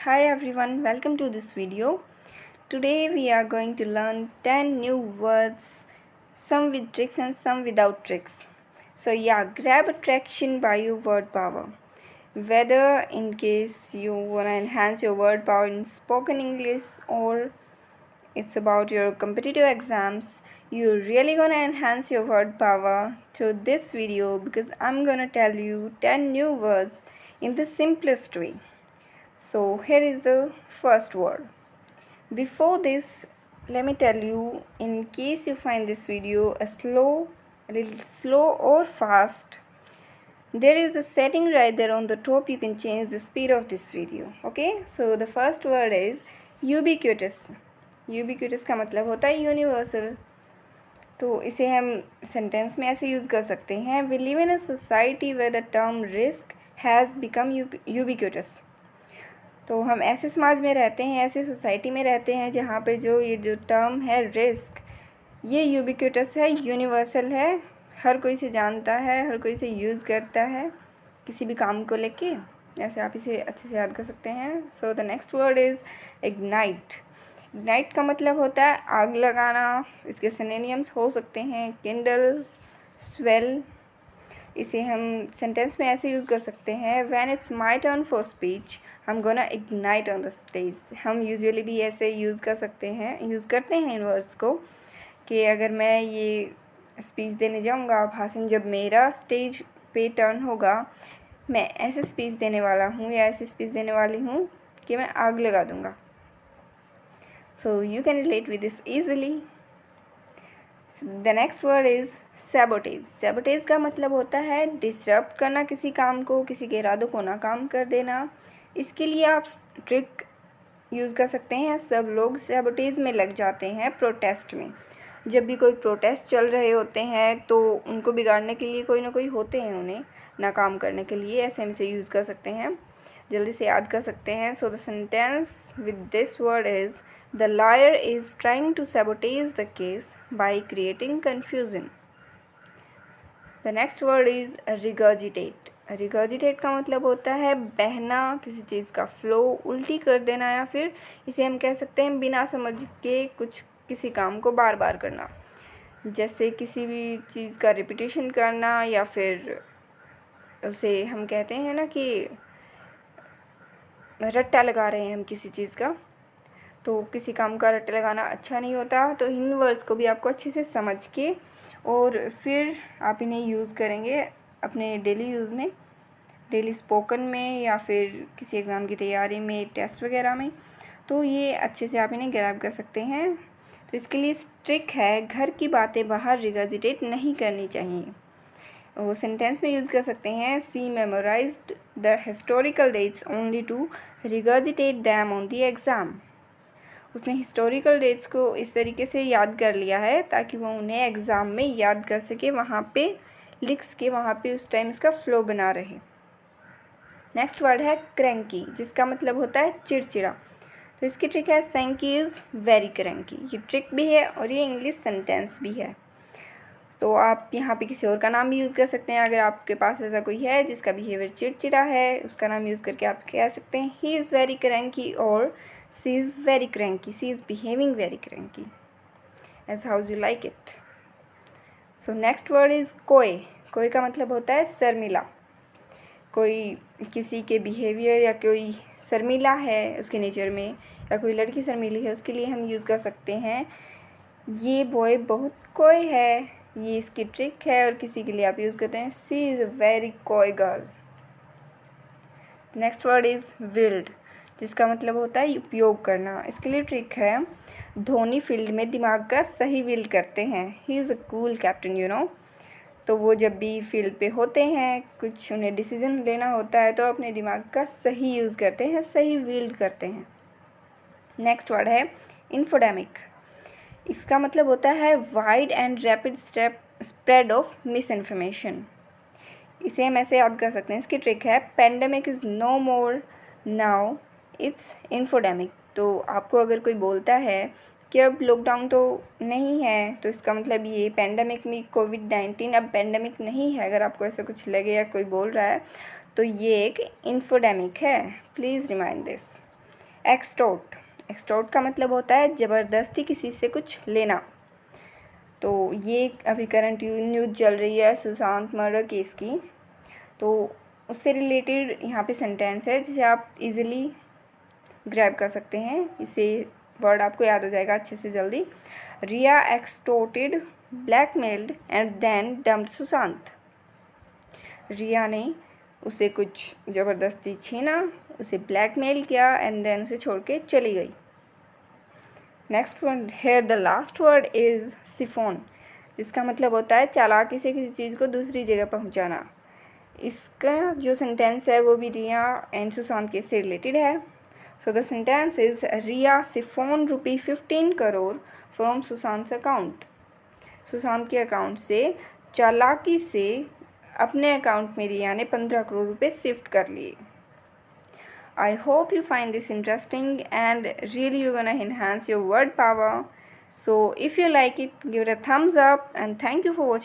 Hi everyone, welcome to this video. Today we are going to learn 10 new words, some with tricks and some without tricks. So yeah, grab attraction by your word power. Whether in case you want to enhance your word power in spoken English or it's about your competitive exams, you're really gonna enhance your word power through this video because I'm gonna tell you 10 new words in the simplest way. So here is the first word. Before this, let me tell you, in case you find this video a little slow or fast, there is a setting right there on the top. You can change the speed of this video. Okay, so the first word is ubiquitous. Ubiquitous का मतलब होता है universal. तो इसे हम sentence में ऐसे use कर सकते हैं, we live in a society where the term risk has become ubiquitous. तो हम ऐसे समाज में रहते हैं, ऐसी सोसाइटी में रहते हैं जहाँ पे ये जो टर्म है रिस्क, ये यूबिक्यूटस है, यूनिवर्सल है, हर कोई इसे जानता है, हर कोई इसे यूज़ करता है किसी भी काम को लेके. ऐसे आप इसे अच्छे से याद कर सकते हैं. So the next word is ignite. Ignite का मतलब होता है आग लगाना. इसके सिनोनिम्स हो सकते हैं किंडल, स्वेल. इसे हम सेंटेंस में ऐसे यूज़ कर सकते हैं, when it's my turn for speech I am gonna ignite on the stage. हम यूजुअली भी ऐसे यूज़ करते हैं इन वर्ड्स को कि अगर मैं ये स्पीच देने जाऊँगा, भाषण जब मेरा स्टेज पे टर्न होगा, मैं ऐसे स्पीच देने वाला हूँ या ऐसी स्पीच देने वाली हूँ कि मैं आग लगा दूँगा. So you can relate with this easily. The next word is sabotage. Sabotage का मतलब होता है डिसरप्ट करना किसी काम को, किसी के इरादों को नाकाम कर देना. इसके लिए आप ट्रिक यूज़ कर सकते हैं. सब लोग सैबोटेज में लग जाते हैं प्रोटेस्ट में. जब भी कोई प्रोटेस्ट चल रहे होते हैं तो उनको बिगाड़ने के लिए कोई ना कोई होते हैं, उन्हें नाकाम करने के लिए. ऐसे हम इसे यूज़ कर सकते हैं, जल्दी से याद कर सकते हैं. सो the sentence with this word is The lawyer is trying to sabotage the case by creating confusion. The next word is regurgitate. Regurgitate का मतलब होता है बहना, किसी चीज़ का फ्लो उल्टी कर देना, या फिर इसे हम कह सकते हैं बिना समझ के किसी काम को बार बार करना. जैसे किसी भी चीज़ का रिपीटेशन करना, या फिर उसे हम कहते हैं ना कि रट्टा लगा रहे हैं हम किसी चीज़ का. तो किसी काम का रट्टा लगाना अच्छा नहीं होता. तो इन वर्ड्स को भी आपको अच्छे से समझ के और फिर आप इन्हें यूज़ करेंगे अपने डेली यूज़ में, डेली स्पोकन में, या फिर किसी एग्ज़ाम की तैयारी में, टेस्ट वगैरह में. तो ये अच्छे से आप इन्हें ग्रैब कर सकते हैं. तो इसके लिए ट्रिक है, घर की बातें बाहर रिगर्जिटेट नहीं करनी चाहिए. वो सेंटेंस में यूज़ कर सकते हैं, she memorised the historical dates only to regurgitate them on the exam. उसने हिस्टोरिकल डेट्स को इस तरीके से याद कर लिया है ताकि वो उन्हें एग्ज़ाम में याद कर सके, वहाँ पे लिख सके, वहाँ पे उस टाइम इसका फ्लो बना रहे. नेक्स्ट वर्ड है क्रैंकी, जिसका मतलब होता है चिड़चिड़ा. तो इसकी ट्रिक है, सैंकी इज़ वेरी क्रैंकी. ये ट्रिक भी है और ये इंग्लिश सेंटेंस भी है. तो आप यहाँ पे किसी और का नाम भी यूज़ कर सकते हैं. अगर आपके पास ऐसा कोई है जिसका बिहेवियर चिड़चिड़ा है, उसका नाम यूज़ करके आप कह सकते हैं, ही इज़ वेरी क्रैंकी और she is very cranky, she is behaving very cranky, as how you like it. So next word is कोय. कोय का मतलब होता है शर्मिला. कोई किसी के बिहेवियर या कोई शर्मिला है उसके नेचर में, या कोई लड़की शर्मिली है, उसके लिए हम यूज़ कर सकते हैं, ये बॉय बहुत कोय है. ये इसकी ट्रिक है. और किसी के लिए आप यूज़ करते हैं, she is a very coy girl. Next word is wild, जिसका मतलब होता है उपयोग करना. इसके लिए ट्रिक है, धोनी फील्ड में दिमाग का सही विल्ड करते हैं. He is a cool captain, you know. तो वो जब भी फील्ड पे होते हैं, कुछ उन्हें डिसीजन लेना होता है, तो अपने दिमाग का सही यूज़ करते हैं, सही विल्ड करते हैं. नेक्स्ट वर्ड है इन्फोडेमिक. इसका मतलब होता है wide and rapid spread of miss information. इसे हम ऐसे याद कर सकते हैं. इसकी ट्रिक है, pandemic is no more now, it's infodemic. तो आपको अगर कोई बोलता है कि अब लॉकडाउन तो नहीं है, तो इसका मतलब ये पेंडेमिक में कोविड-19 अब पेंडेमिक नहीं है. अगर आपको ऐसा कुछ लगे या कोई बोल रहा है तो ये एक इन्फोडेमिक है. Please remind this. Extort, extort का मतलब होता है ज़बरदस्ती किसी से कुछ लेना। तो ये अभी करंट न्यूज़ चल रही है सुशांत मर्डर केस की, तो उससे रिलेटेड यहाँ पे सेंटेंस है जिसे आप इजीली ग्रैब कर सकते हैं। इससे वर्ड आपको याद हो जाएगा अच्छे से जल्दी। Riya extorted, blackmailed and then dumped Sushant. Riya ने उसे कुछ ज़बरदस्ती छीना, उसे ब्लैकमेल किया एंड देन उसे छोड़ के चली गई। Next word hair, the last word is chiffon, जिसका मतलब होता है चालाकी से किसी चीज़ को दूसरी जगह पहुंचाना। इसका जो सेंटेंस है वो भी रिया एंड सुशांत केस से रिलेटेड है। So the sentence is Rhea siphon ₹15 crore from Sushant account. Sushant के अकाउंट से चालाकी से अपने अकाउंट में रिया ने 15 करोड़ रुपए शिफ्ट कर लिए। I hope you find this interesting and really you're gonna enhance your word power. So if you like it, give it a thumbs up and thank you for watching.